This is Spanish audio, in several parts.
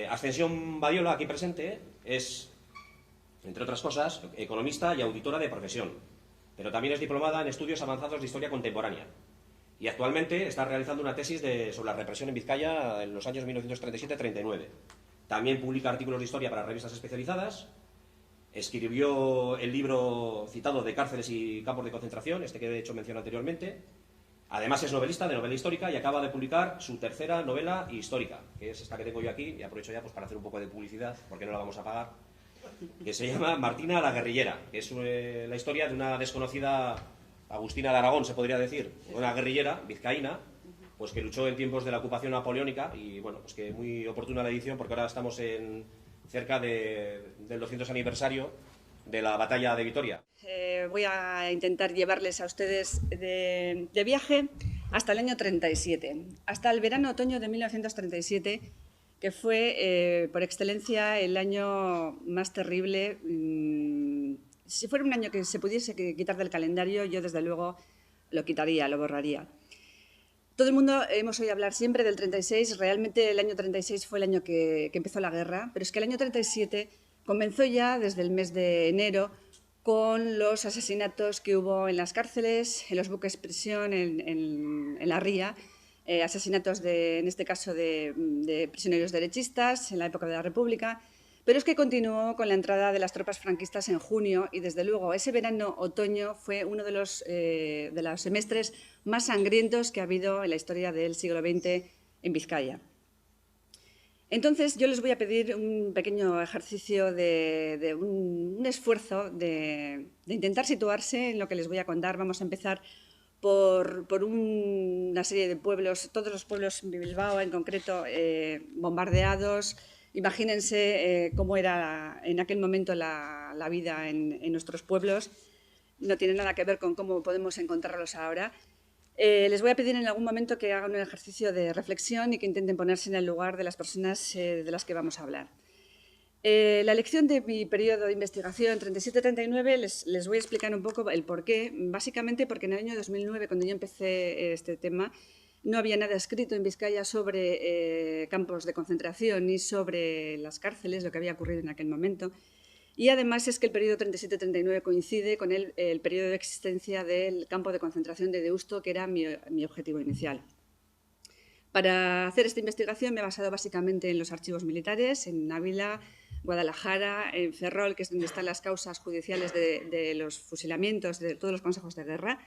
Ascensión Badiola, aquí presente, es, entre otras cosas, economista y auditora de profesión, pero también es diplomada en estudios avanzados de historia contemporánea. Y actualmente está realizando una tesis sobre la represión en Vizcaya en los años 1937-39. También publica artículos de historia para revistas especializadas. Escribió el libro citado de Cárceles y Campos de Concentración, este que de hecho mencioné anteriormente. Además es novelista de novela histórica y acaba de publicar su tercera novela histórica, que es esta que tengo yo aquí, y aprovecho ya pues para hacer un poco de publicidad, porque no la vamos a pagar, que se llama Martina la guerrillera, que es la historia de una desconocida Agustina de Aragón, se podría decir, una guerrillera vizcaína, pues que luchó en tiempos de la ocupación napoleónica, y bueno, pues que muy oportuna la edición, porque ahora estamos cerca del 200 aniversario de la batalla de Vitoria. Voy a intentar llevarles a ustedes de viaje hasta el año 37, hasta el verano-otoño de 1937, que fue por excelencia el año más terrible. Si fuera un año que se pudiese quitar del calendario, yo desde luego lo quitaría, lo borraría. Todo el mundo hemos oído hablar siempre del 36, realmente el año 36 fue el año que empezó la guerra, pero es que el año 37 comenzó ya desde el mes de enero con los asesinatos que hubo en las cárceles, en los buques prisión, en la ría, asesinatos en este caso de prisioneros derechistas en la época de la República, pero es que continuó con la entrada de las tropas franquistas en junio y desde luego ese verano-otoño fue uno de los semestres más sangrientos que ha habido en la historia del siglo XX en Vizcaya. Entonces, yo les voy a pedir un pequeño ejercicio de un esfuerzo de intentar situarse en lo que les voy a contar. Vamos a empezar por una serie de pueblos, todos los pueblos de Bilbao en concreto, bombardeados. Imagínense cómo era en aquel momento la vida en nuestros pueblos. No tiene nada que ver con cómo podemos encontrarlos ahora. Les voy a pedir en algún momento que hagan un ejercicio de reflexión y que intenten ponerse en el lugar de las personas de las que vamos a hablar. La elección de mi periodo de investigación 37-39 les voy a explicar un poco el porqué, básicamente porque en el año 2009, cuando yo empecé este tema, no había nada escrito en Vizcaya sobre campos de concentración ni sobre las cárceles, lo que había ocurrido en aquel momento. Y además es que el periodo 37-39 coincide con el periodo de existencia del campo de concentración de Deusto, que era mi objetivo inicial. Para hacer esta investigación me he basado básicamente en los archivos militares, en Ávila, Guadalajara, en Ferrol, que es donde están las causas judiciales de los fusilamientos de todos los consejos de guerra,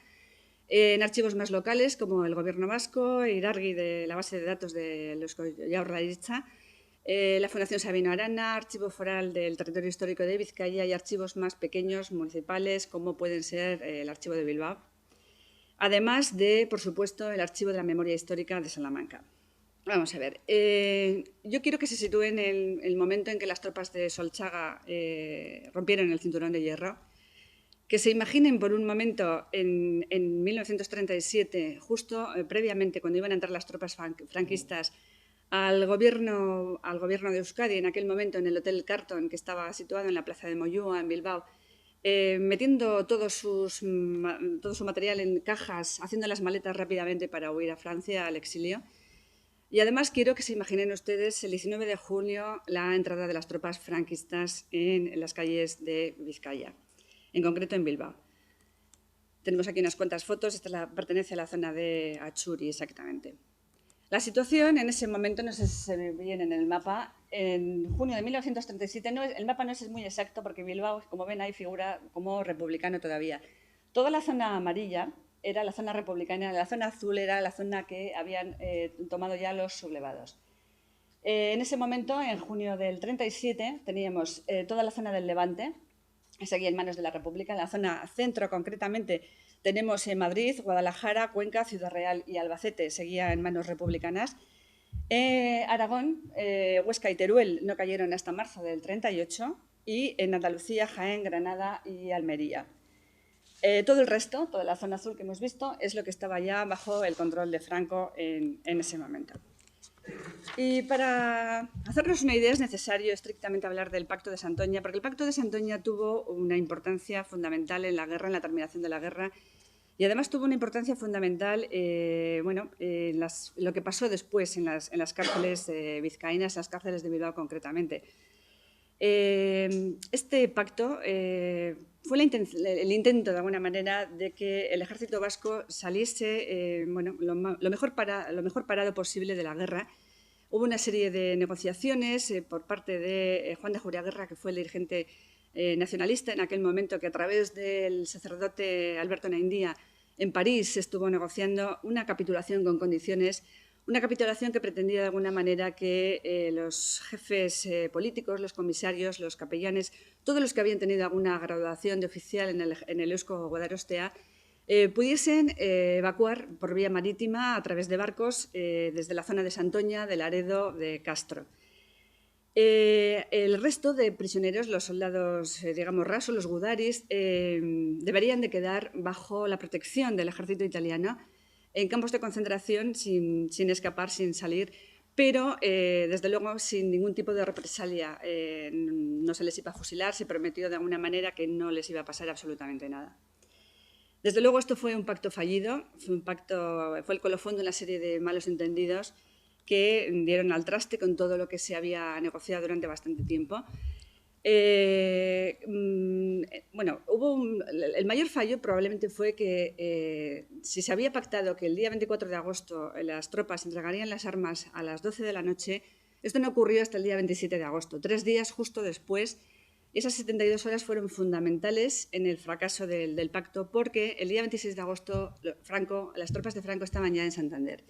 en archivos más locales como el Gobierno Vasco, Irargui, de la base de datos de los Jaurlaritza, la Fundación Sabino Arana, Archivo Foral del Territorio Histórico de Vizcaya y archivos más pequeños, municipales, como pueden ser el Archivo de Bilbao. Además de, por supuesto, el Archivo de la Memoria Histórica de Salamanca. Vamos a ver, yo quiero que se sitúen en el momento en que las tropas de Solchaga rompieron el cinturón de hierro, que se imaginen por un momento en 1937, justo previamente, cuando iban a entrar las tropas franquistas al gobierno de Euskadi, en aquel momento en el Hotel Carton, que estaba situado en la plaza de Moyúa, en Bilbao, metiendo todo su material en cajas, haciendo las maletas rápidamente para huir a Francia, al exilio. Y además quiero que se imaginen ustedes el 19 de junio la entrada de las tropas franquistas en las calles de Vizcaya, en concreto en Bilbao. Tenemos aquí unas cuantas fotos, esta pertenece a la zona de Achuri exactamente. La situación en ese momento, no sé si se ve bien en el mapa, en junio de 1937, el mapa no es muy exacto porque Bilbao, como ven, ahí figura como republicano todavía. Toda la zona amarilla era la zona republicana, la zona azul era la zona que habían tomado ya los sublevados. En ese momento, en junio del 37, teníamos toda la zona del Levante, que seguía en manos de la República. En la zona centro, concretamente, tenemos Madrid, Guadalajara, Cuenca, Ciudad Real y Albacete, seguía en manos republicanas. Aragón, Huesca y Teruel no cayeron hasta marzo del 38 y en Andalucía, Jaén, Granada y Almería. Todo el resto, toda la zona azul que hemos visto, es lo que estaba ya bajo el control de Franco en ese momento. Y para hacernos una idea es necesario estrictamente hablar del Pacto de Santoña, porque el Pacto de Santoña tuvo una importancia fundamental en la guerra, en la terminación de la guerra, Y además tuvo una importancia fundamental lo que pasó después en las cárceles vizcaínas, en las cárceles de Bilbao concretamente. Este pacto fue el intento, de alguna manera, de que el ejército vasco saliese lo mejor parado posible de la guerra. Hubo una serie de negociaciones por parte de Juan de Juriaguerra, que fue el dirigente nacionalista en aquel momento, que a través del sacerdote Alberto Naindía en París estuvo negociando una capitulación con condiciones, una capitulación que pretendía de alguna manera que los jefes políticos, los comisarios, los capellanes, todos los que habían tenido alguna graduación de oficial en el Eusko Gudarostea, pudiesen evacuar por vía marítima a través de barcos desde la zona de Santoña, de Laredo, de Castro. El resto de prisioneros, los soldados, digamos, rasos, los gudaris, deberían de quedar bajo la protección del ejército italiano en campos de concentración sin escapar, sin salir, pero desde luego sin ningún tipo de represalia. No se les iba a fusilar, se prometió de alguna manera que no les iba a pasar absolutamente nada. Desde luego esto fue un pacto fallido, fue el colofón de una serie de malos entendidos que dieron al traste con todo lo que se había negociado durante bastante tiempo. El mayor fallo probablemente fue que si se había pactado que el día 24 de agosto las tropas entregarían las armas a las 12 de la noche, esto no ocurrió hasta el día 27 de agosto, 3 días justo después. Esas 72 horas fueron fundamentales en el fracaso del pacto, porque el día 26 de agosto las tropas de Franco estaban ya en Santander.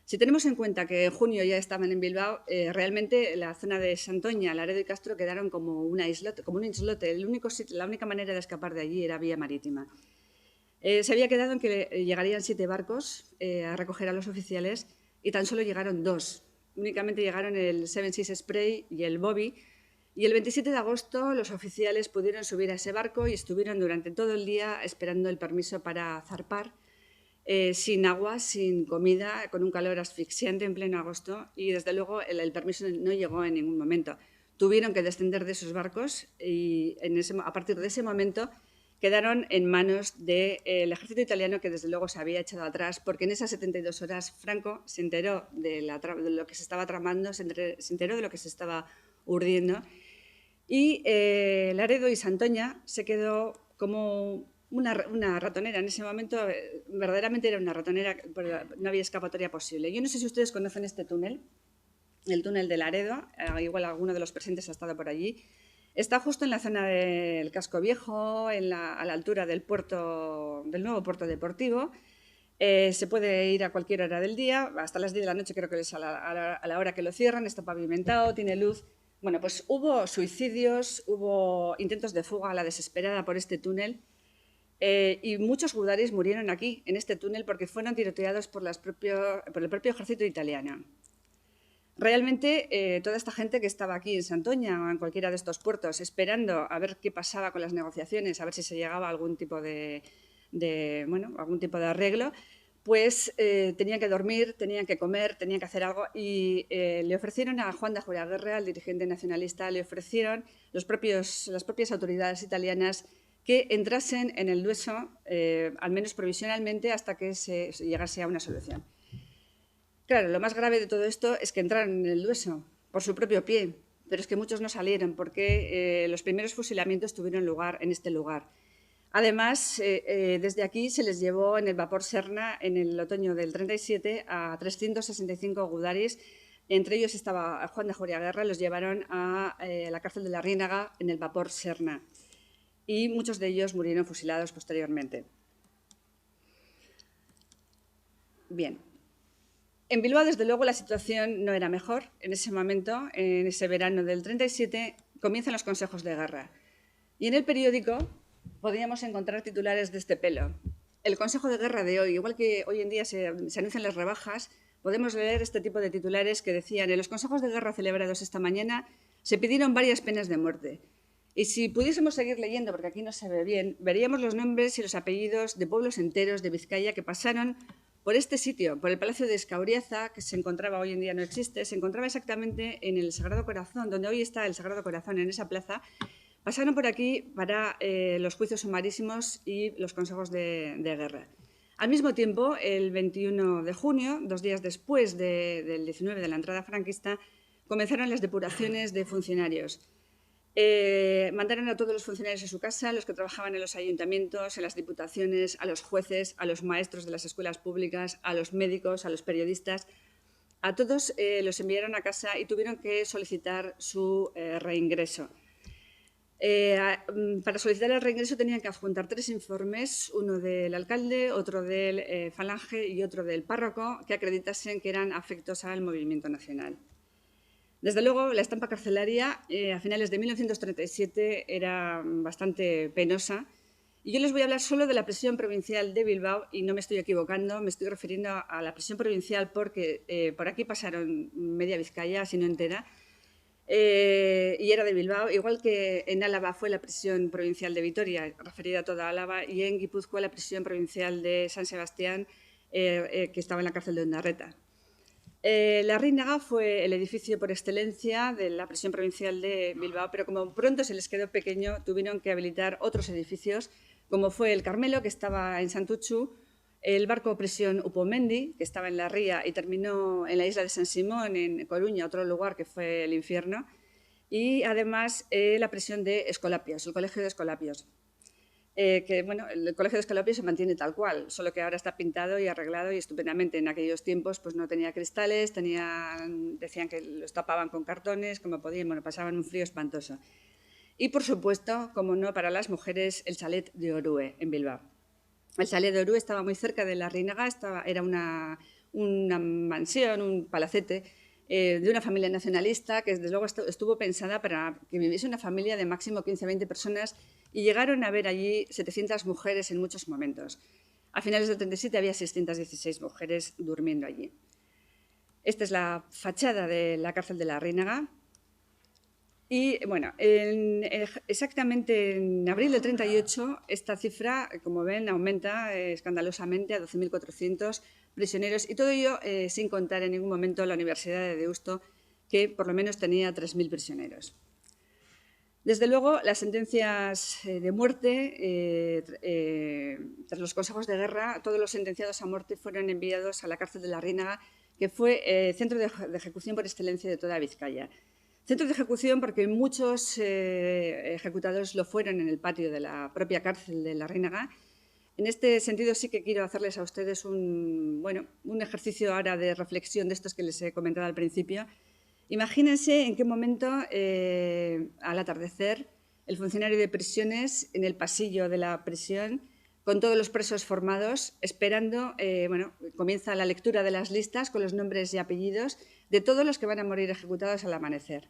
Si tenemos en cuenta que en junio ya estaban en Bilbao, realmente la zona de Santoña, Laredo y Castro quedaron como un islote. La única manera de escapar de allí era vía marítima. Se había quedado en que llegarían 7 barcos a recoger a los oficiales y tan solo llegaron 2. Únicamente llegaron el Seven Seas Spray y el Bobby. Y el 27 de agosto los oficiales pudieron subir a ese barco y estuvieron durante todo el día esperando el permiso para zarpar. Sin agua, sin comida, con un calor asfixiante en pleno agosto, y desde luego el permiso no llegó en ningún momento. Tuvieron que descender de esos barcos y a partir de ese momento quedaron en manos del ejército italiano, que desde luego se había echado atrás, porque en esas 72 horas Franco se enteró de lo que se estaba tramando, se enteró de lo que se estaba urdiendo, y Laredo y Santoña se quedó como una ratonera. En ese momento verdaderamente era una ratonera, no había escapatoria posible. Yo no sé si ustedes conocen este túnel, el túnel de Laredo, igual alguno de los presentes ha estado por allí. Está justo en la zona del Casco Viejo, a la altura del nuevo puerto deportivo. Se puede ir a cualquier hora del día, hasta las 10 de la noche creo que es a la hora que lo cierran, está pavimentado, tiene luz. Bueno, pues hubo suicidios, hubo intentos de fuga a la desesperada por este túnel. Y muchos gudaris murieron aquí, en este túnel, porque fueron tiroteados por el propio ejército italiano. Realmente, toda esta gente que estaba aquí en Santoña o en cualquiera de estos puertos, esperando a ver qué pasaba con las negociaciones, a ver si se llegaba a algún tipo de arreglo, pues tenían que dormir, tenían que comer, tenían que hacer algo, y le ofrecieron a Juan de Juriaguerra, el dirigente nacionalista, le ofrecieron las propias autoridades italianas que entrasen en el Dueso, al menos provisionalmente, hasta que se llegase a una solución. Claro, lo más grave de todo esto es que entraron en el Dueso por su propio pie, pero es que muchos no salieron porque los primeros fusilamientos tuvieron lugar en este lugar. Además, desde aquí se les llevó en el vapor Serna en el otoño del 37 a 365 gudaris. Entre ellos estaba Juan de Juriaguerra, los llevaron a la cárcel de la Riénaga en el vapor Serna. Y muchos de ellos murieron fusilados posteriormente. Bien. En Bilbao, desde luego, la situación no era mejor. En ese momento, en ese verano del 37, comienzan los consejos de guerra. Y en el periódico podíamos encontrar titulares de este pelo. El consejo de guerra de hoy, igual que hoy en día se anuncian las rebajas, podemos leer este tipo de titulares que decían: en los consejos de guerra celebrados esta mañana se pidieron varias penas de muerte. Y si pudiésemos seguir leyendo, porque aquí no se ve bien, veríamos los nombres y los apellidos de pueblos enteros de Vizcaya que pasaron por este sitio, por el Palacio de Escauriaza, que se encontraba, hoy en día no existe, se encontraba exactamente en el Sagrado Corazón, donde hoy está el Sagrado Corazón, en esa plaza. Pasaron por aquí para los juicios sumarísimos y los consejos de guerra. Al mismo tiempo, el 21 de junio, 2 días después del 19 de la entrada franquista, comenzaron las depuraciones de funcionarios. Mandaron a todos los funcionarios a su casa, a los que trabajaban en los ayuntamientos, en las diputaciones, a los jueces, a los maestros de las escuelas públicas, a los médicos, a los periodistas. A todos los enviaron a casa y tuvieron que solicitar su reingreso. Para solicitar el reingreso tenían que adjuntar 3 informes, uno del alcalde, otro del Falange y otro del párroco, que acreditasen que eran afectos al movimiento nacional. Desde luego, la estampa carcelaria a finales de 1937 era bastante penosa. Y yo les voy a hablar solo de la prisión provincial de Bilbao, y no me estoy equivocando, me estoy refiriendo a la prisión provincial porque por aquí pasaron media Vizcaya, si no entera, y era de Bilbao, igual que en Álava fue la prisión provincial de Vitoria, referida a toda Álava, y en Guipúzcoa la prisión provincial de San Sebastián, que estaba en la cárcel de Ondarreta. La Rínaga fue el edificio por excelencia de la prisión provincial de Bilbao, pero como pronto se les quedó pequeño, tuvieron que habilitar otros edificios, como fue el Carmelo, que estaba en Santuchu, el barco prisión Upomendi, que estaba en la Ría y terminó en la isla de San Simón, en Coruña, otro lugar que fue el infierno, y además la prisión de Escolapios, el colegio de Escolapios. Bueno, el colegio de Escolapios se mantiene tal cual, solo que ahora está pintado y arreglado y estupendamente. En aquellos tiempos pues no tenía cristales, decían que los tapaban con cartones, como podían, bueno, pasaban un frío espantoso. Y por supuesto, como no, para las mujeres, el chalet de Orue, en Bilbao. El chalet de Orue estaba muy cerca de la Rínaga, era una mansión, un palacete de una familia nacionalista que desde luego estuvo pensada para que viviese una familia de máximo 15-20 personas, y llegaron a ver allí 700 mujeres en muchos momentos. A finales del 37 había 616 mujeres durmiendo allí. Esta es la fachada de la cárcel de la Rínaga. Y bueno, exactamente en abril del 38, esta cifra, como ven, aumenta escandalosamente a 12.400 prisioneros, y todo ello sin contar en ningún momento la Universidad de Deusto, que por lo menos tenía 3.000 prisioneros. Desde luego, las sentencias de muerte, tras los consejos de guerra, todos los sentenciados a muerte fueron enviados a la cárcel de la Rínaga, que fue centro de ejecución por excelencia de toda Vizcaya. Centro de ejecución porque muchos ejecutados lo fueron en el patio de la propia cárcel de la Rínaga. En este sentido sí que quiero hacerles a ustedes un ejercicio ahora de reflexión de estos que les he comentado al principio. Imagínense en qué momento, al atardecer, el funcionario de prisiones en el pasillo de la prisión, con todos los presos formados, esperando, comienza la lectura de las listas con los nombres y apellidos de todos los que van a morir ejecutados al amanecer.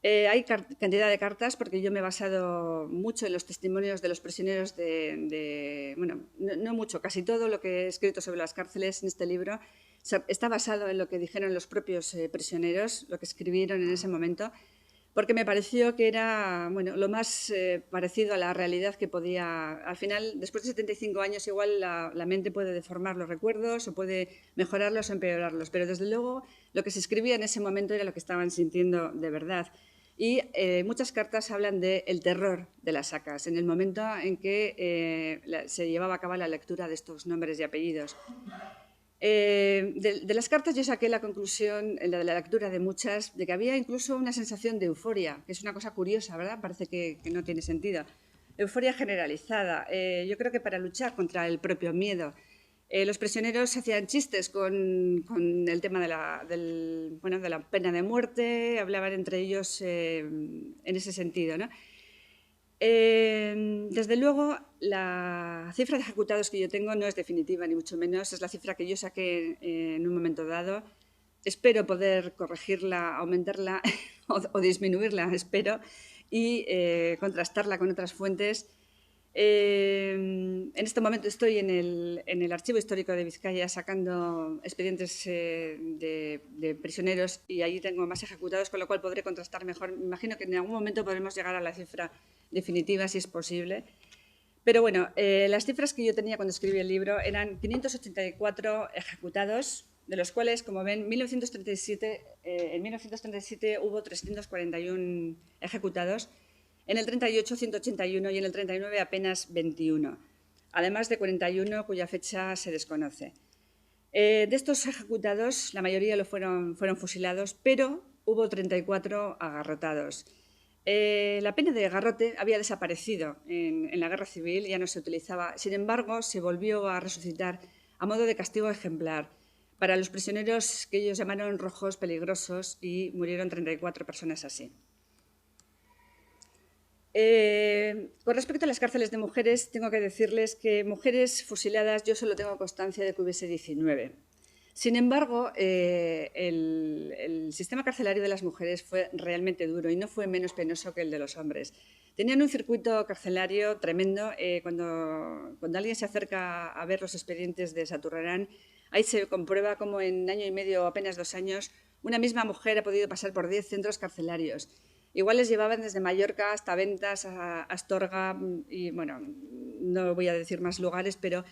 Hay cantidad de cartas, porque yo me he basado mucho en los testimonios de los prisioneros no mucho, casi todo lo que he escrito sobre las cárceles en este libro está basado en lo que dijeron los propios prisioneros, lo que escribieron en ese momento, porque me pareció que era lo más parecido a la realidad que podía. Al final, después de 75 años, igual la mente puede deformar los recuerdos o puede mejorarlos o empeorarlos, pero desde luego lo que se escribía en ese momento era lo que estaban sintiendo de verdad. Y muchas cartas hablan del terror de las sacas, en el momento en que se llevaba a cabo la lectura de estos nombres y apellidos. De las cartas yo saqué la conclusión, de la lectura de muchas, de que había incluso una sensación de euforia, que es una cosa curiosa, ¿verdad? Parece que no tiene sentido. Euforia generalizada. Yo creo que para luchar contra el propio miedo. Los prisioneros hacían chistes con el tema de la pena de muerte, hablaban entre ellos en ese sentido, ¿no? Desde luego, la cifra de ejecutados que yo tengo no es definitiva, ni mucho menos. Es la cifra que yo saqué en un momento dado. Espero poder corregirla, aumentarla o disminuirla, espero, y contrastarla con otras fuentes. En este momento estoy en el Archivo Histórico de Vizcaya sacando expedientes de prisioneros, y allí tengo más ejecutados, con lo cual podré contrastar mejor. Me imagino que en algún momento podremos llegar a la cifra definitiva, si es posible. Pero bueno, las cifras que yo tenía cuando escribí el libro eran 584 ejecutados, de los cuales, como ven, en 1937 hubo 341 ejecutados, en el 38 181 y en el 39 apenas 21. además de 41 cuya fecha se desconoce. De estos ejecutados, la mayoría fueron fusilados, pero hubo 34 agarrotados. La pena de garrote había desaparecido en la Guerra Civil, ya no se utilizaba. Sin embargo, se volvió a resucitar a modo de castigo ejemplar para los prisioneros que ellos llamaron rojos peligrosos, y murieron 34 personas así. Con respecto a las cárceles de mujeres, tengo que decirles que mujeres fusiladas yo solo tengo constancia de que hubiese 19. Sin embargo, el sistema carcelario de las mujeres fue realmente duro y no fue menos penoso que el de los hombres. Tenían un circuito carcelario tremendo. Cuando alguien se acerca a ver los expedientes de Saturrarán, ahí se comprueba cómo en año y medio o apenas 2 años una misma mujer ha podido pasar por 10 centros carcelarios. Igual les llevaban desde Mallorca hasta Ventas, a Astorga y, bueno, no voy a decir más lugares, pero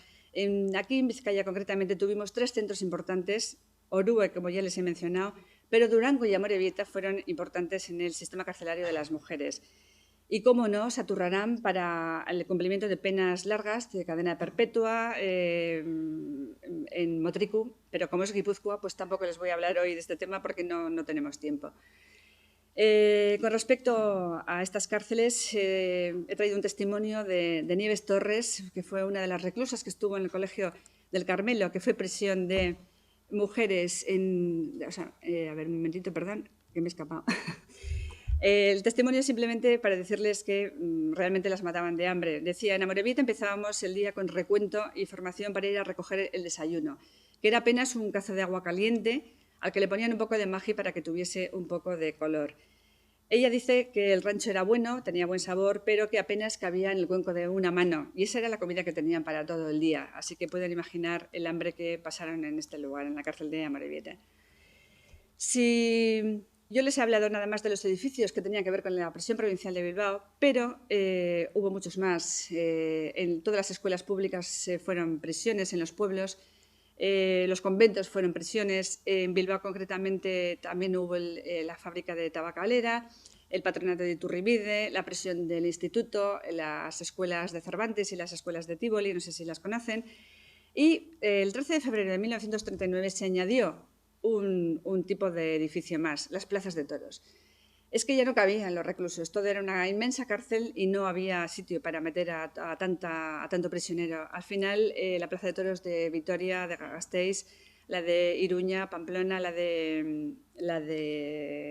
aquí en Vizcaya concretamente tuvimos 3 centros importantes, Orue, como ya les he mencionado, pero Durango y Amorebieta fueron importantes en el sistema carcelario de las mujeres. Y, cómo no, Saturrarán para el cumplimiento de penas largas, de cadena perpetua, en Motricu, pero como es Guipúzcoa, pues tampoco les voy a hablar hoy de este tema porque no tenemos tiempo. Con respecto a estas cárceles, he traído un testimonio de Nieves Torres, que fue una de las reclusas que estuvo en el Colegio del Carmelo, que fue prisión de mujeres a ver, un momentito, perdón, que me he escapado. El testimonio es simplemente para decirles que realmente las mataban de hambre. Decía, en Amorebieta empezábamos el día con recuento y formación para ir a recoger el desayuno, que era apenas un cazo de agua caliente al que le ponían un poco de magi para que tuviese un poco de color. Ella dice que el rancho era bueno, tenía buen sabor, pero que apenas cabía en el cuenco de una mano, y esa era la comida que tenían para todo el día. Así que pueden imaginar el hambre que pasaron en este lugar, en la cárcel de Amorebieta. Si yo les he hablado nada más de los edificios que tenían que ver con la prisión provincial de Bilbao, pero hubo muchos más. En todas las escuelas públicas fueron prisiones, en los pueblos. Los conventos fueron prisiones. En Bilbao concretamente también hubo la fábrica de tabacalera, el patronato de Iturribide, la prisión del instituto, las escuelas de Cervantes y las escuelas de Tívoli, no sé si las conocen. Y el 13 de febrero de 1939 se añadió un tipo de edificio más, las plazas de toros. Es que ya no cabían los reclusos, todo era una inmensa cárcel y no había sitio para meter a tanto prisionero. Al final, la plaza de toros de Vitoria, de Gasteiz, la de Iruña, Pamplona, la de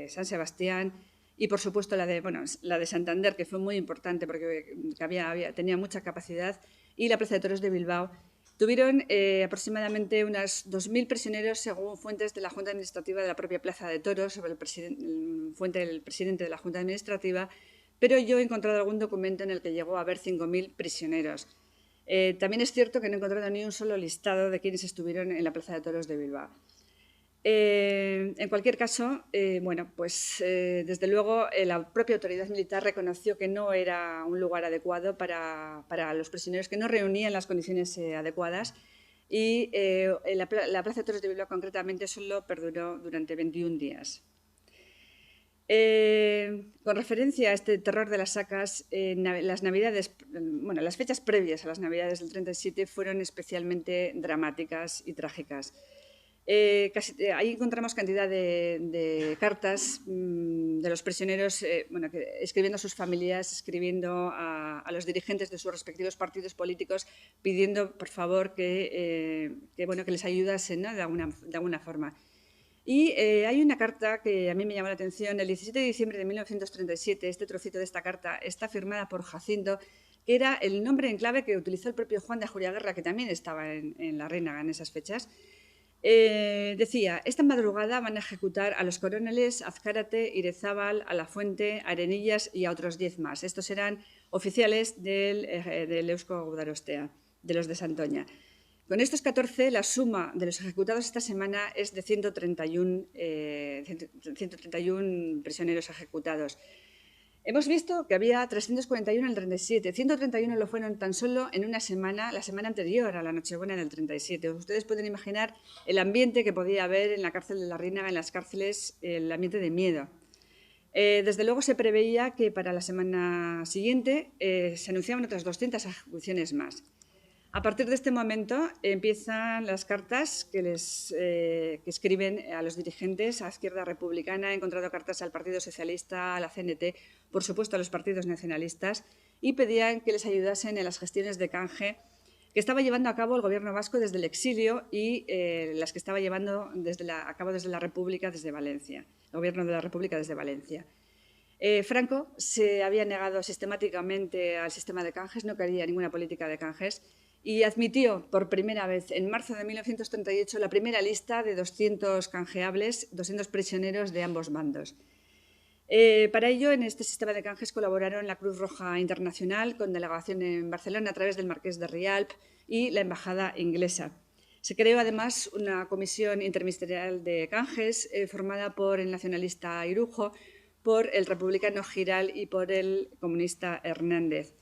San Sebastián y, por supuesto, la de Santander, que fue muy importante porque tenía mucha capacidad, y la plaza de toros de Bilbao. Tuvieron aproximadamente unos 2.000 prisioneros, según fuentes de la Junta Administrativa de la propia Plaza de Toros, sobre fuente del presidente de la Junta Administrativa, pero yo he encontrado algún documento en el que llegó a haber 5.000 prisioneros. También es cierto que no he encontrado ni un solo listado de quienes estuvieron en la Plaza de Toros de Bilbao. En cualquier caso, desde luego la propia autoridad militar reconoció que no era un lugar adecuado para los prisioneros, que no reunían las condiciones adecuadas, y la Plaza de Toros de Bilbao concretamente solo perduró durante 21 días. Con referencia a este terror de las sacas, las fechas previas a las Navidades del 37 fueron especialmente dramáticas y trágicas. Ahí encontramos cantidad de cartas de los prisioneros escribiendo a sus familias, escribiendo a los dirigentes de sus respectivos partidos políticos, pidiendo por favor que les ayudasen, ¿no? de alguna forma. Y hay una carta que a mí me llamó la atención. El 17 de diciembre de 1937, este trocito de esta carta está firmada por Jacinto, que era el nombre en clave que utilizó el propio Juan de Ajuriaguerra, que también estaba en la Reinaga en esas fechas. Decía, esta madrugada van a ejecutar a los coroneles Azcárate, Irezábal, Alafuente, Arenillas y a otros 10 más. Estos eran oficiales del Eusko Gudarostea, de los de Santoña. Con estos 14, la suma de los ejecutados esta semana es de 131 prisioneros ejecutados. Hemos visto que había 341 en el 37, 131 lo fueron tan solo en una semana, la semana anterior a la Nochebuena del 37. Ustedes pueden imaginar el ambiente que podía haber en la cárcel de la Reinaga, en las cárceles, el ambiente de miedo. Desde luego se preveía que para la semana siguiente se anunciaban otras 200 ejecuciones más. A partir de este momento empiezan las cartas que escriben a los dirigentes, a Izquierda Republicana. He encontrado cartas al Partido Socialista, a la CNT, por supuesto a los partidos nacionalistas, y pedían que les ayudasen en las gestiones de canje que estaba llevando a cabo el Gobierno vasco desde el exilio y las que estaba llevando a cabo desde la República, desde Valencia, el Gobierno de la República desde Valencia. Franco se había negado sistemáticamente al sistema de canjes, no quería ninguna política de canjes, y admitió por primera vez en marzo de 1938 la primera lista de 200 canjeables, 200 prisioneros de ambos bandos. Para ello, en este sistema de canjes colaboraron la Cruz Roja Internacional, con delegación en Barcelona a través del Marqués de Rialp, y la Embajada inglesa. Se creó además una comisión interministerial de canjes formada por el nacionalista Irujo, por el republicano Giral y por el comunista Hernández.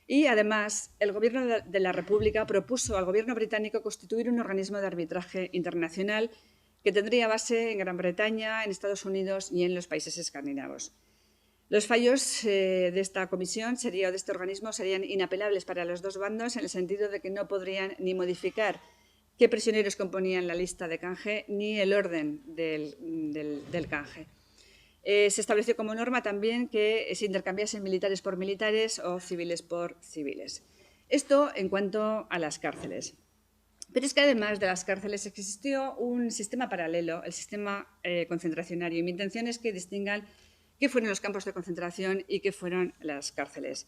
Y además, el Gobierno de la República propuso al Gobierno británico constituir un organismo de arbitraje internacional que tendría base en Gran Bretaña, en Estados Unidos y en los países escandinavos. Los fallos de esta comisión o de este organismo serían inapelables para los dos bandos, en el sentido de que no podrían ni modificar qué prisioneros componían la lista de canje ni el orden del canje. Se estableció como norma también que se intercambiasen militares por militares o civiles por civiles. Esto en cuanto a las cárceles. Pero es que además de las cárceles existió un sistema paralelo, el sistema concentracionario. Y mi intención es que distingan qué fueron los campos de concentración y qué fueron las cárceles.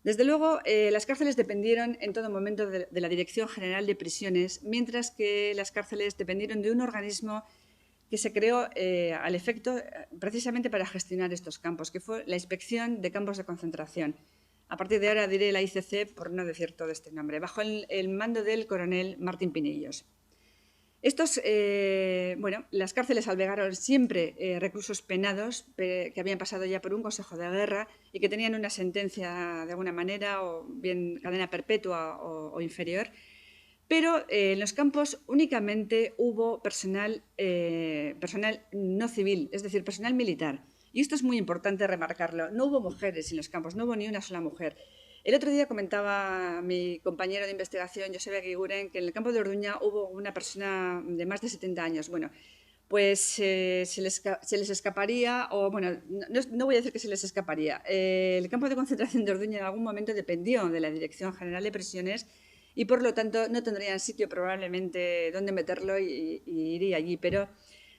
Desde luego, las cárceles dependieron en todo momento de la Dirección General de Prisiones, mientras que las cárceles dependieron de un organismo que se creó al efecto precisamente para gestionar estos campos, que fue la Inspección de Campos de Concentración. A partir de ahora diré la ICC, por no decir todo este nombre, bajo el mando del coronel Martín Pinillos. Las cárceles albergaron siempre reclusos penados que habían pasado ya por un consejo de guerra y que tenían una sentencia de alguna manera, o bien cadena perpetua o inferior. Pero en los campos únicamente hubo personal no civil, es decir, personal militar. Y esto es muy importante remarcarlo. No hubo mujeres en los campos, no hubo ni una sola mujer. El otro día comentaba mi compañero de investigación, Joseba Eguiguren, que en el campo de Orduña hubo una persona de más de 70 años. Bueno, pues se les escaparía, o bueno, no voy a decir que se les escaparía. El campo de concentración de Orduña en algún momento dependió de la Dirección General de Prisiones, y por lo tanto no tendrían sitio probablemente donde meterlo y iría allí. Pero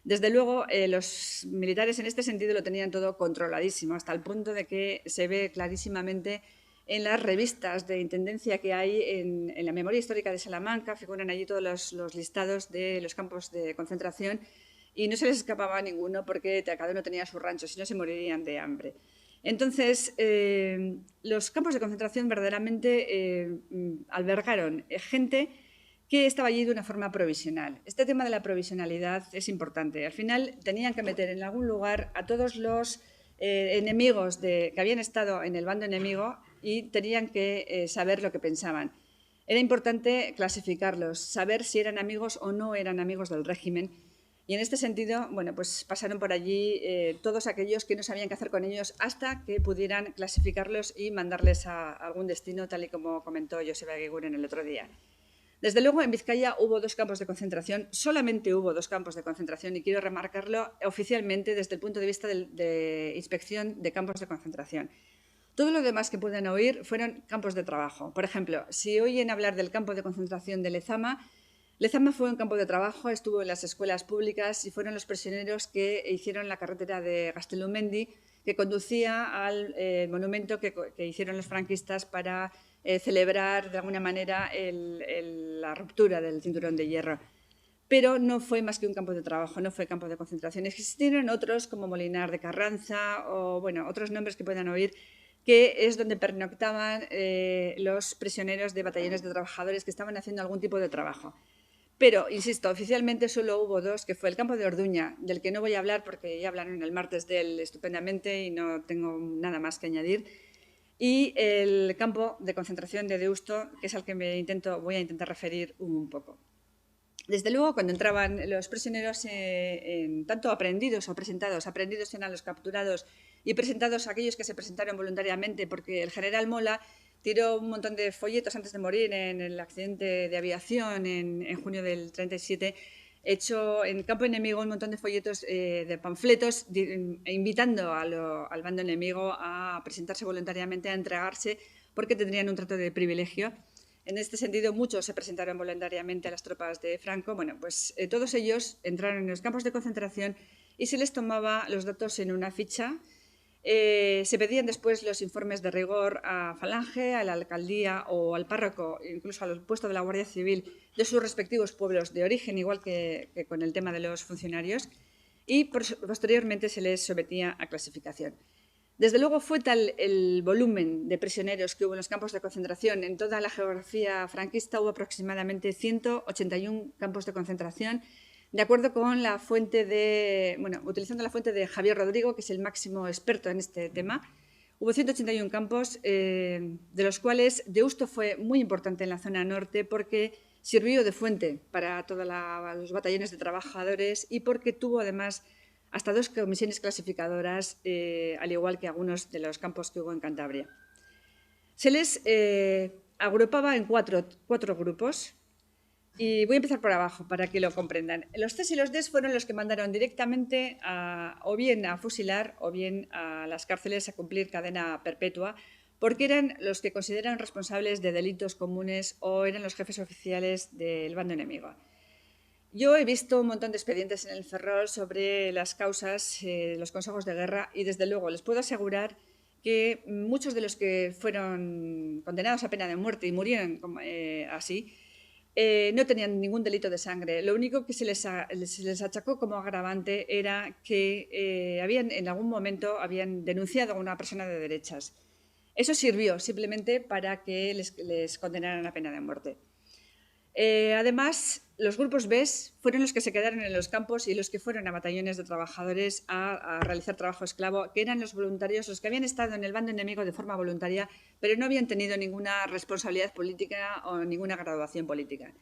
desde luego los militares en este sentido lo tenían todo controladísimo, hasta el punto de que se ve clarísimamente en las revistas de intendencia que hay en la memoria histórica de Salamanca. Figuran allí todos los listados de los campos de concentración y no se les escapaba a ninguno porque cada uno tenía su rancho, si no se morirían de hambre. Entonces, los campos de concentración verdaderamente albergaron gente que estaba allí de una forma provisional. Este tema de la provisionalidad es importante. Al final tenían que meter en algún lugar a todos los enemigos que habían estado en el bando enemigo y tenían que saber lo que pensaban. Era importante clasificarlos, saber si eran amigos o no eran amigos del régimen. Y en este sentido, bueno, pues pasaron por allí todos aquellos que no sabían qué hacer con ellos hasta que pudieran clasificarlos y mandarles a algún destino, tal y como comentó Joseba Eguiguren el otro día. Desde luego, en Vizcaya hubo 2 campos de concentración, solamente hubo 2 campos de concentración, y quiero remarcarlo oficialmente desde el punto de vista de inspección de campos de concentración. Todo lo demás que puedan oír fueron campos de trabajo. Por ejemplo, si oyen hablar del campo de concentración de Lezama, Lezama fue un campo de trabajo, estuvo en las escuelas públicas y fueron los prisioneros que hicieron la carretera de Gastelumendi, que conducía al monumento que hicieron los franquistas para celebrar de alguna manera la ruptura del cinturón de hierro. Pero no fue más que un campo de trabajo, no fue campo de concentración. Existieron otros como Molinar de Carranza o bueno, otros nombres que puedan oír, que es donde pernoctaban los prisioneros de batallones de trabajadores que estaban haciendo algún tipo de trabajo. Pero, insisto, oficialmente solo hubo 2, que fue el campo de Orduña, del que no voy a hablar porque ya hablaron el martes de él estupendamente y no tengo nada más que añadir, y el campo de concentración de Deusto, que es al que voy a intentar referir un poco. Desde luego, cuando entraban los prisioneros, tanto aprendidos o presentados, aprendidos eran los capturados y presentados aquellos que se presentaron voluntariamente, porque el general Mola tiró un montón de folletos antes de morir en el accidente de aviación en junio del 37, echó en campo enemigo un montón de folletos de panfletos invitando al bando enemigo a presentarse voluntariamente, a entregarse, porque tendrían un trato de privilegio. En este sentido, muchos se presentaron voluntariamente a las tropas de Franco. Bueno, pues todos ellos entraron en los campos de concentración y se les tomaba los datos en una ficha. Se pedían después los informes de rigor a Falange, a la alcaldía o al párroco, incluso al puesto de la Guardia Civil de sus respectivos pueblos de origen, igual que con el tema de los funcionarios, y posteriormente se les sometía a clasificación. Desde luego fue tal el volumen de prisioneros que hubo en los campos de concentración. En toda la geografía franquista hubo aproximadamente 181 campos de concentración, de acuerdo con la fuente utilizando la fuente de Javier Rodrigo, que es el máximo experto en este tema. Hubo 181 campos, de los cuales Deusto fue muy importante en la zona norte porque sirvió de fuente para todos los batallones de trabajadores y porque tuvo además hasta 2 comisiones clasificadoras, al igual que algunos de los campos que hubo en Cantabria. Se les agrupaba en cuatro grupos. Y voy a empezar por abajo para que lo comprendan. Los Cs y los Ds fueron los que mandaron directamente o bien a fusilar o bien a las cárceles a cumplir cadena perpetua, porque eran los que consideran responsables de delitos comunes o eran los jefes oficiales del bando enemigo. Yo he visto un montón de expedientes en el Ferrol sobre las causas de los consejos de guerra y desde luego les puedo asegurar que muchos de los que fueron condenados a pena de muerte y murieron así, no tenían ningún delito de sangre. Lo único que se les achacó como agravante era que en algún momento habían denunciado a una persona de derechas. Eso sirvió simplemente para que les condenaran a pena de muerte. Además, los grupos B fueron los que se quedaron en los campos y los que fueron a batallones de trabajadores a realizar trabajo esclavo, que eran los voluntarios, los que habían estado en el bando enemigo de forma voluntaria, pero no habían tenido ninguna responsabilidad política o ninguna graduación política.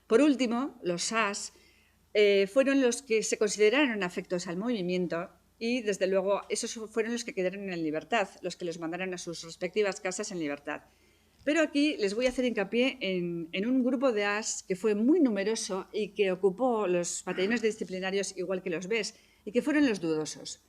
Por último, los SAS fueron los que se consideraron afectos al movimiento y, desde luego, esos fueron los que quedaron en libertad, los que los mandaron a sus respectivas casas en libertad. Pero aquí les voy a hacer hincapié en un grupo de AS que fue muy numeroso y que ocupó los batallones disciplinarios igual que los BES, y que fueron los dudosos.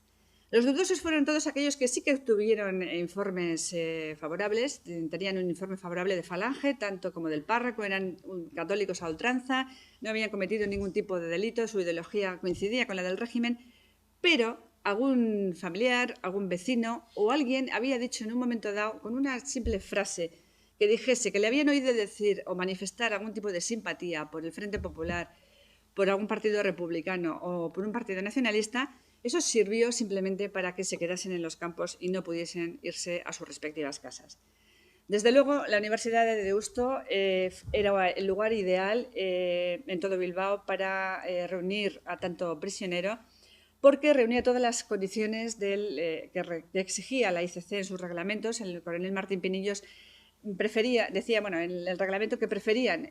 Los dudosos fueron todos aquellos que sí que obtuvieron informes favorables, tenían un informe favorable de Falange, tanto como del párroco, eran católicos a ultranza, no habían cometido ningún tipo de delito, su ideología coincidía con la del régimen, pero algún familiar, algún vecino o alguien había dicho en un momento dado, con una simple frase, que dijese que le habían oído decir o manifestar algún tipo de simpatía por el Frente Popular, por algún partido republicano o por un partido nacionalista, eso sirvió simplemente para que se quedasen en los campos y no pudiesen irse a sus respectivas casas. Desde luego, la Universidad de Deusto era el lugar ideal en todo Bilbao para reunir a tanto prisionero, porque reunía todas las condiciones que exigía la ICC en sus reglamentos. El coronel Martín Pinillos decía, en el reglamento que preferían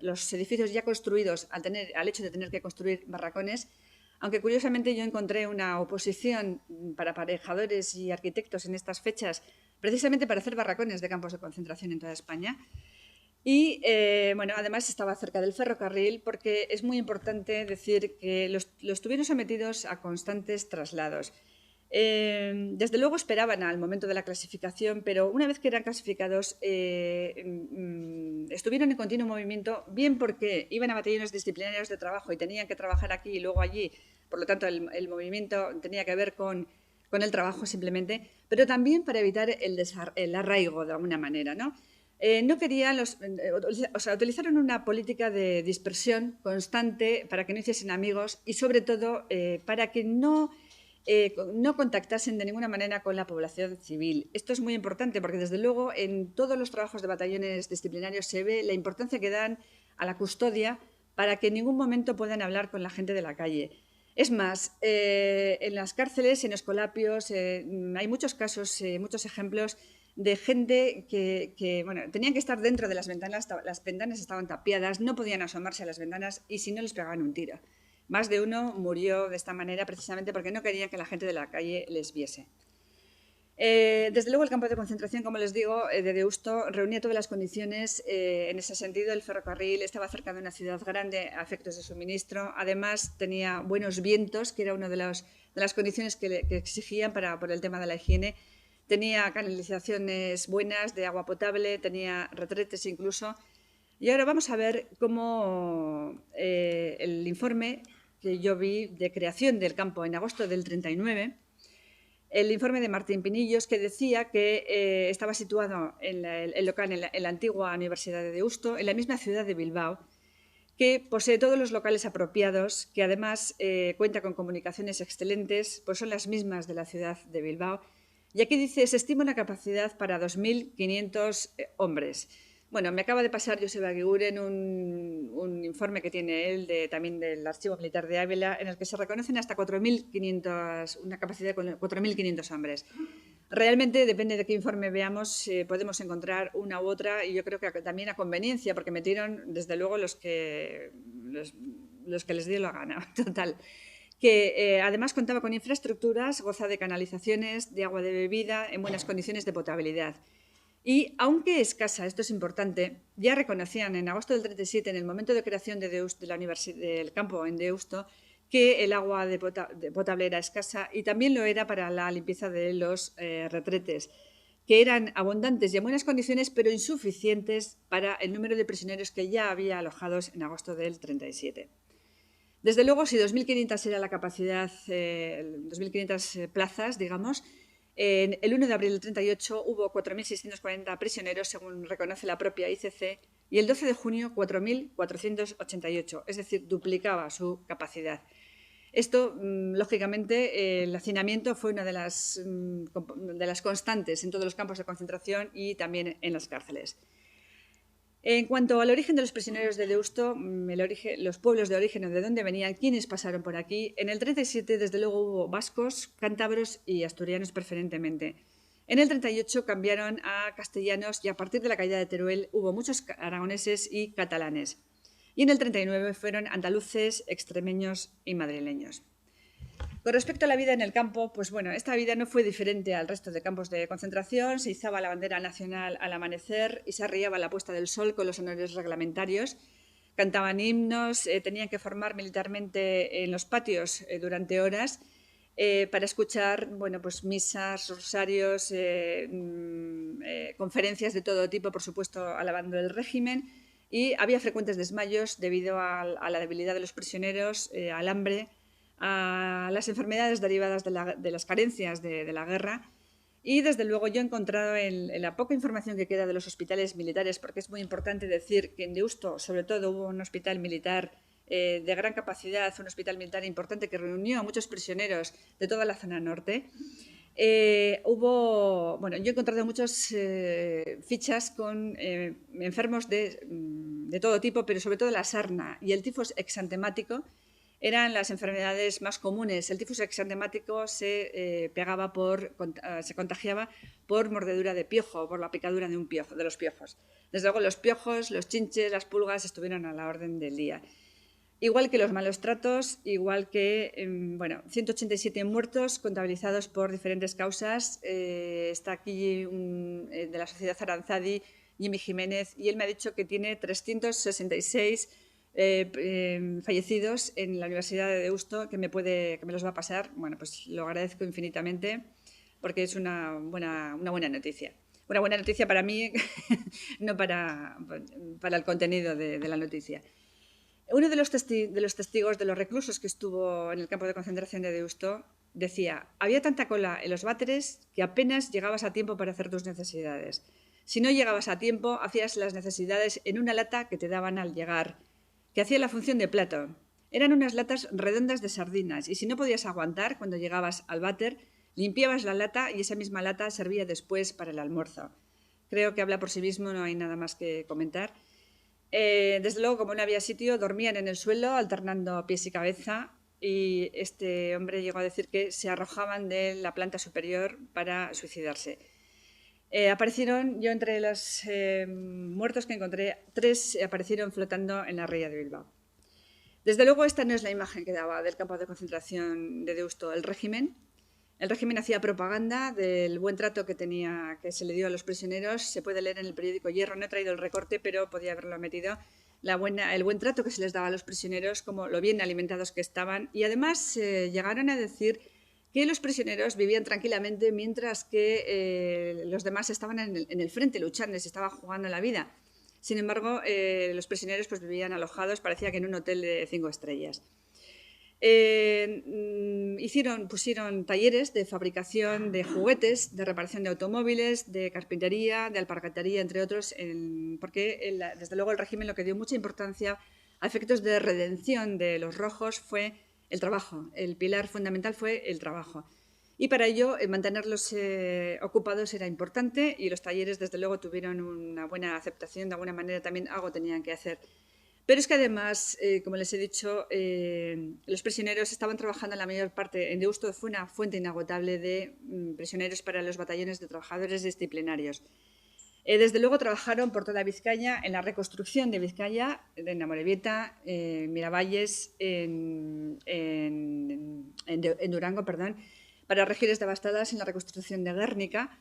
los edificios ya construidos al hecho de tener que construir barracones, aunque curiosamente yo encontré una oposición para aparejadores y arquitectos en estas fechas precisamente para hacer barracones de campos de concentración en toda España. Y además estaba cerca del ferrocarril, porque es muy importante decir que los tuvieron sometidos a constantes traslados. Desde luego esperaban al momento de la clasificación, pero una vez que eran clasificados estuvieron en continuo movimiento, bien porque iban a batallones disciplinarios de trabajo y tenían que trabajar aquí y luego allí, por lo tanto el movimiento tenía que ver con el trabajo simplemente, pero también para evitar el arraigo de alguna manera, ¿no? No querían utilizaron una política de dispersión constante para que no hiciesen amigos y sobre todo para que no contactasen de ninguna manera con la población civil. Esto es muy importante porque, desde luego, en todos los trabajos de batallones disciplinarios se ve la importancia que dan a la custodia para que en ningún momento puedan hablar con la gente de la calle. Es más, en las cárceles, en escolapios, hay muchos casos, muchos ejemplos de gente que tenían que estar dentro de las ventanas estaban tapiadas, no podían asomarse a las ventanas y si no les pegaban un tiro. Más de uno murió de esta manera precisamente porque no querían que la gente de la calle les viese. Desde luego, el campo de concentración, como les digo, de Deusto reunía todas las condiciones en ese sentido. El ferrocarril estaba cerca de una ciudad grande a efectos de suministro. Además, tenía buenos vientos, que era una de las condiciones que exigían por el tema de la higiene. Tenía canalizaciones buenas de agua potable, tenía retretes incluso. Y ahora vamos a ver cómo el informe que yo vi de creación del campo en agosto del 39, el informe de Martín Pinillos, que decía que estaba situado en la antigua Universidad de Deusto, en la misma ciudad de Bilbao, que posee todos los locales apropiados, que además cuenta con comunicaciones excelentes, pues son las mismas de la ciudad de Bilbao. Y aquí dice, se estima una capacidad para 2.500 hombres. Bueno, me acaba de pasar Joseba Eguiguren un informe que tiene él también del Archivo Militar de Ávila, en el que se reconocen hasta 4.500, una capacidad con 4.500 hombres. Realmente, depende de qué informe veamos, podemos encontrar una u otra, y yo creo que también a conveniencia, porque metieron, desde luego, los que les dio la gana, total. Que además contaba con infraestructuras, goza de canalizaciones, de agua de bebida, en buenas condiciones de potabilidad. Y aunque escasa, esto es importante, ya reconocían en agosto del 37, en el momento de creación del campo en Deusto, que el agua potable era escasa y también lo era para la limpieza de los retretes, que eran abundantes y en buenas condiciones, pero insuficientes para el número de prisioneros que ya había alojados en agosto del 37. Desde luego, si 2.500 era la capacidad, 2.500 plazas, digamos, el 1 de abril del 38 hubo 4.640 prisioneros, según reconoce la propia ICC, y el 12 de junio 4.488, es decir, duplicaba su capacidad. Esto, lógicamente, el hacinamiento fue una de las constantes en todos los campos de concentración y también en las cárceles. En cuanto al origen de los prisioneros de Deusto, los pueblos de origen o de dónde venían, quiénes pasaron por aquí, en el 37 desde luego hubo vascos, cántabros y asturianos preferentemente. En el 38 cambiaron a castellanos y a partir de la caída de Teruel hubo muchos aragoneses y catalanes. Y en el 39 fueron andaluces, extremeños y madrileños. Con respecto a la vida en el campo, pues bueno, esta vida no fue diferente al resto de campos de concentración. Se izaba la bandera nacional al amanecer y se arriaba la puesta del sol con los honores reglamentarios. Cantaban himnos, tenían que formar militarmente en los patios durante horas para escuchar, bueno, pues misas, rosarios, conferencias de todo tipo, por supuesto, alabando el régimen. Y había frecuentes desmayos debido a la debilidad de los prisioneros, al hambre, a las enfermedades derivadas de las carencias de la guerra. Y desde luego yo he encontrado en la poca información que queda de los hospitales militares, porque es muy importante decir que en Deusto sobre todo hubo un hospital militar de gran capacidad, un hospital militar importante que reunió a muchos prisioneros de toda la zona norte. Yo he encontrado muchas fichas con enfermos de todo tipo, pero sobre todo la sarna y el tifus exantemático eran las enfermedades más comunes. El tifus exantemático se contagiaba por mordedura de piojo, por la picadura de los piojos. Desde luego los piojos, los chinches, las pulgas estuvieron a la orden del día. Igual que los malos tratos, igual que 187 muertos contabilizados por diferentes causas. Está aquí de la Sociedad Aranzadi, Jimmy Jiménez, y él me ha dicho que tiene 366 fallecidos en la Universidad de Deusto, que me los va a pasar. Bueno, pues lo agradezco infinitamente porque es una buena noticia. Una buena noticia para mí, no para el contenido de la noticia. Uno de los testigos de los reclusos que estuvo en el campo de concentración de Deusto decía: había tanta cola en los váteres que apenas llegabas a tiempo para hacer tus necesidades. Si no llegabas a tiempo, hacías las necesidades en una lata que te daban al llegar, que hacía la función de plato. Eran unas latas redondas de sardinas y si no podías aguantar cuando llegabas al váter, limpiabas la lata y esa misma lata servía después para el almuerzo. Creo que habla por sí mismo, no hay nada más que comentar. Desde luego, como no había sitio, dormían en el suelo alternando pies y cabeza, y este hombre llegó a decir que se arrojaban de la planta superior para suicidarse. Aparecieron, yo entre los muertos que encontré, 3 aparecieron flotando en la ría de Bilbao. Desde luego esta no es la imagen que daba del campo de concentración de Deusto el régimen. El régimen hacía propaganda del buen trato que se le dio a los prisioneros. Se puede leer en el periódico Hierro, no he traído el recorte, pero podía haberlo metido. El buen trato que se les daba a los prisioneros, como lo bien alimentados que estaban. Y además llegaron a decir que los prisioneros vivían tranquilamente mientras que los demás estaban en el frente luchando y se estaba jugando la vida. Sin embargo, los prisioneros pues, vivían alojados, parecía que en un hotel de 5 estrellas. Pusieron talleres de fabricación de juguetes, de reparación de automóviles, de carpintería, de alpargatería, entre otros, porque desde luego el régimen lo que dio mucha importancia a efectos de redención de los rojos fue el trabajo. El pilar fundamental fue el trabajo. Y para ello mantenerlos ocupados era importante y los talleres desde luego tuvieron una buena aceptación, de alguna manera también algo tenían que hacer. Pero es que además, como les he dicho, los prisioneros estaban trabajando en la mayor parte. En Deusto fue una fuente inagotable de prisioneros para los batallones de trabajadores disciplinarios. Desde luego trabajaron por toda Vizcaya, en la reconstrucción de Vizcaya, en Amorebieta, Miravalles, en Durango, perdón, para regiones devastadas, en la reconstrucción de Guernica.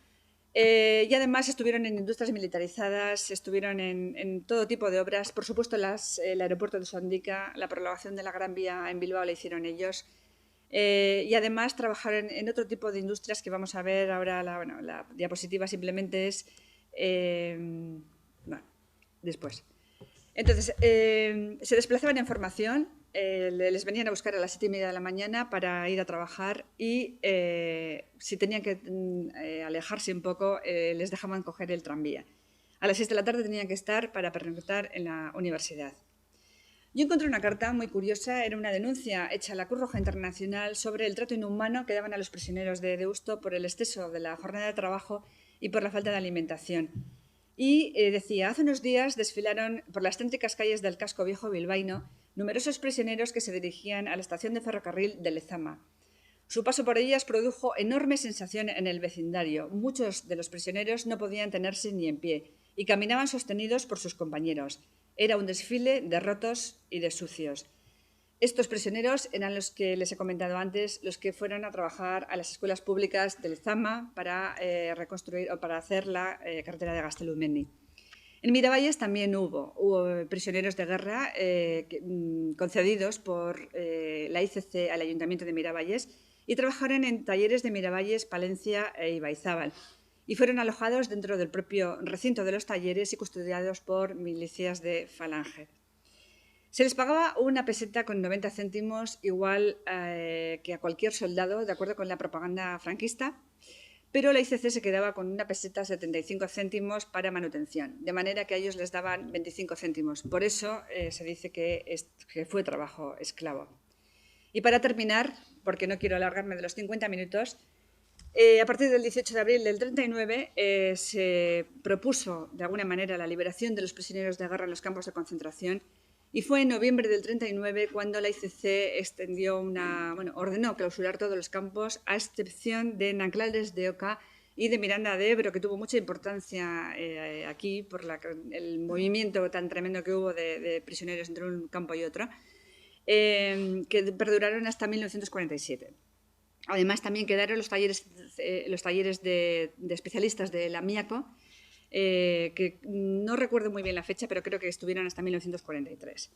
Y además estuvieron en industrias militarizadas, estuvieron en todo tipo de obras. Por supuesto, el aeropuerto de Sondica, la prolongación de la Gran Vía en Bilbao la hicieron ellos. Y además trabajaron en otro tipo de industrias que vamos a ver ahora. La diapositiva simplemente es... después. Entonces, se desplazaban en formación. Les venían a buscar a las 7:30 de la mañana para ir a trabajar y si tenían que alejarse un poco, les dejaban coger el tranvía. A las 6 de la tarde tenían que estar para pernoctar en la universidad. Yo encontré una carta muy curiosa, era una denuncia hecha a la Cruz Roja Internacional sobre el trato inhumano que daban a los prisioneros de Deusto por el exceso de la jornada de trabajo y por la falta de alimentación. Y decía, hace unos días desfilaron por las céntricas calles del casco viejo bilbaíno numerosos prisioneros que se dirigían a la estación de ferrocarril de Lezama. Su paso por ellas produjo enorme sensación en el vecindario. Muchos de los prisioneros no podían tenerse ni en pie y caminaban sostenidos por sus compañeros. Era un desfile de rotos y de sucios. Estos prisioneros eran los que les he comentado antes, los que fueron a trabajar a las escuelas públicas de Lezama para reconstruir o para hacer la carretera de Gaztelumendi. En Miravalles también hubo prisioneros de guerra concedidos por la ICC al Ayuntamiento de Miravalles y trabajaron en talleres de Miravalles, Palencia e Ibaizábal y fueron alojados dentro del propio recinto de los talleres y custodiados por milicias de Falange. Se les pagaba 1 peseta con 90 céntimos, igual que a cualquier soldado, de acuerdo con la propaganda franquista, pero la ICC se quedaba con 1 peseta 75 céntimos para manutención, de manera que a ellos les daban 25 céntimos. Por eso se dice que fue trabajo esclavo. Y para terminar, porque no quiero alargarme de los 50 minutos, a partir del 18 de abril del 39 se propuso de alguna manera la liberación de los prisioneros de guerra en los campos de concentración y fue en noviembre del 39 cuando la ICC ordenó clausurar todos los campos a excepción de Nanclales de Oca y de Miranda de Ebro, que tuvo mucha importancia aquí por el movimiento tan tremendo que hubo de prisioneros entre un campo y otro, que perduraron hasta 1947. Además, también quedaron los talleres de especialistas del Amiaco, que no recuerdo muy bien la fecha, pero creo que estuvieron hasta 1943.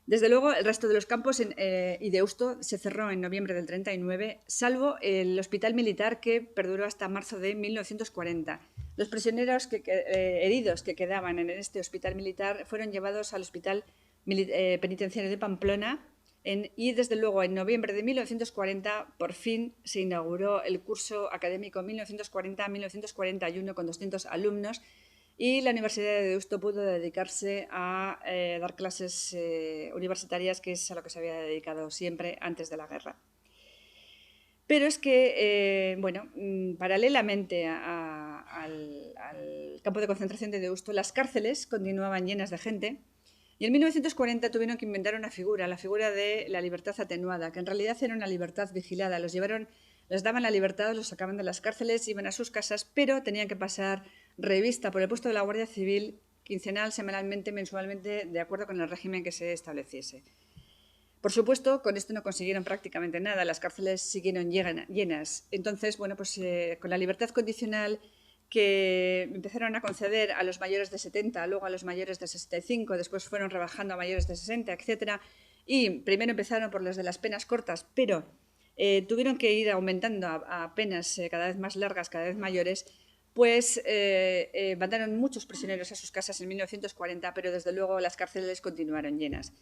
Desde luego, el resto de los campos y Deusto se cerró en noviembre del 39, salvo el hospital militar que perduró hasta marzo de 1940. Los prisioneros heridos que quedaban en este hospital militar fueron llevados al hospital penitenciario de Pamplona, y desde luego en noviembre de 1940 por fin se inauguró el curso académico 1940-1941 con 200 alumnos y la Universidad de Deusto pudo dedicarse a dar clases universitarias, que es a lo que se había dedicado siempre antes de la guerra. Pero es que, paralelamente al campo de concentración de Deusto, las cárceles continuaban llenas de gente. Y en 1940 tuvieron que inventar una figura, la figura de la libertad atenuada, que en realidad era una libertad vigilada. Les daban la libertad, los sacaban de las cárceles, iban a sus casas, pero tenían que pasar revista por el puesto de la Guardia Civil quincenal, semanalmente, mensualmente, de acuerdo con el régimen que se estableciese. Por supuesto, con esto no consiguieron prácticamente nada, las cárceles siguieron llenas. Entonces, bueno, pues con la libertad condicional que empezaron a conceder a los mayores de 70, luego a los mayores de 65, después fueron rebajando a mayores de 60, etcétera. Y primero empezaron por los de las penas cortas, pero tuvieron que ir aumentando a penas cada vez más largas, cada vez mayores, pues mandaron muchos prisioneros a sus casas en 1940, pero desde luego las cárceles continuaron llenas.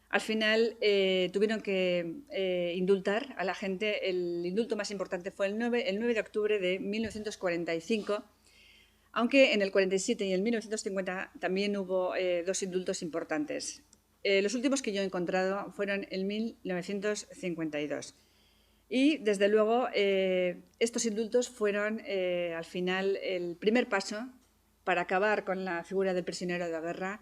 Al final tuvieron que indultar a la gente. El indulto más importante fue el 9 de octubre de 1945, aunque en el 47 y en 1950 también hubo dos indultos importantes. Los últimos que yo he encontrado fueron en 1952. Y, desde luego, estos indultos fueron al final el primer paso para acabar con la figura del prisionero de guerra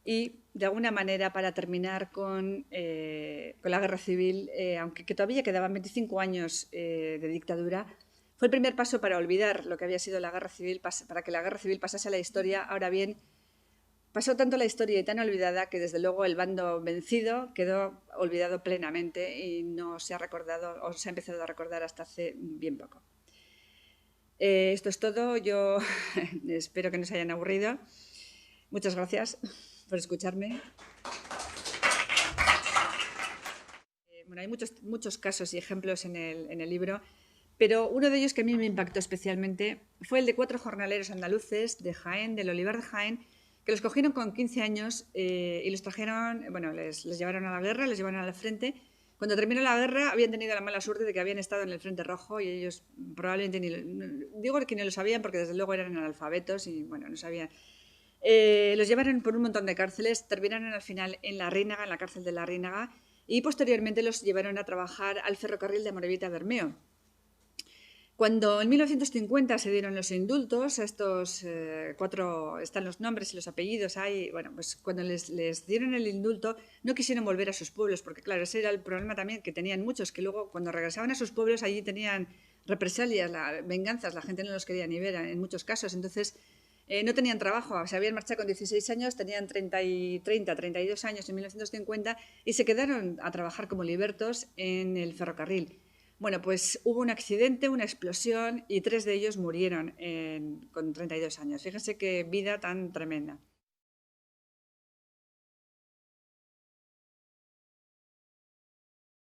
y, de alguna manera, para terminar con la guerra civil, aunque que todavía quedaban 25 años de dictadura. Fue el primer paso para olvidar lo que había sido la guerra civil, para que la guerra civil pasase a la historia. Ahora bien, pasó tanto la historia y tan olvidada que, desde luego, el bando vencido quedó olvidado plenamente y no se ha recordado, o se ha empezado a recordar hasta hace bien poco. Esto es todo. Yo espero que no se hayan aburrido. Muchas gracias por escucharme. Bueno, hay muchos casos y ejemplos en el libro, pero uno de ellos que a mí me impactó especialmente fue el de 4 jornaleros andaluces de Jaén, del Olivar de Jaén, que los cogieron con 15 años y los trajeron, bueno, les llevaron a la guerra, les llevaron al frente. Cuando terminó la guerra habían tenido la mala suerte de que habían estado en el Frente Rojo y ellos probablemente digo que ni lo sabían porque desde luego eran analfabetos y, bueno, no sabían. Los llevaron por un montón de cárceles, terminaron al final en La Rínaga, en la cárcel de La Rínaga, y posteriormente los llevaron a trabajar al ferrocarril de Amorebieta a Bermeo. Cuando en 1950 se dieron los indultos, a estos 4 están los nombres y los apellidos ahí, bueno, pues cuando les dieron el indulto no quisieron volver a sus pueblos, porque claro, ese era el problema también que tenían muchos, que luego cuando regresaban a sus pueblos allí tenían represalias, venganzas, la gente no los quería ni ver en muchos casos, entonces no tenían trabajo, se habían marchado con 16 años, tenían 32 años en 1950 y se quedaron a trabajar como libertos en el ferrocarril. Bueno, pues hubo un accidente, una explosión y 3 de ellos murieron con 32 años. Fíjense qué vida tan tremenda.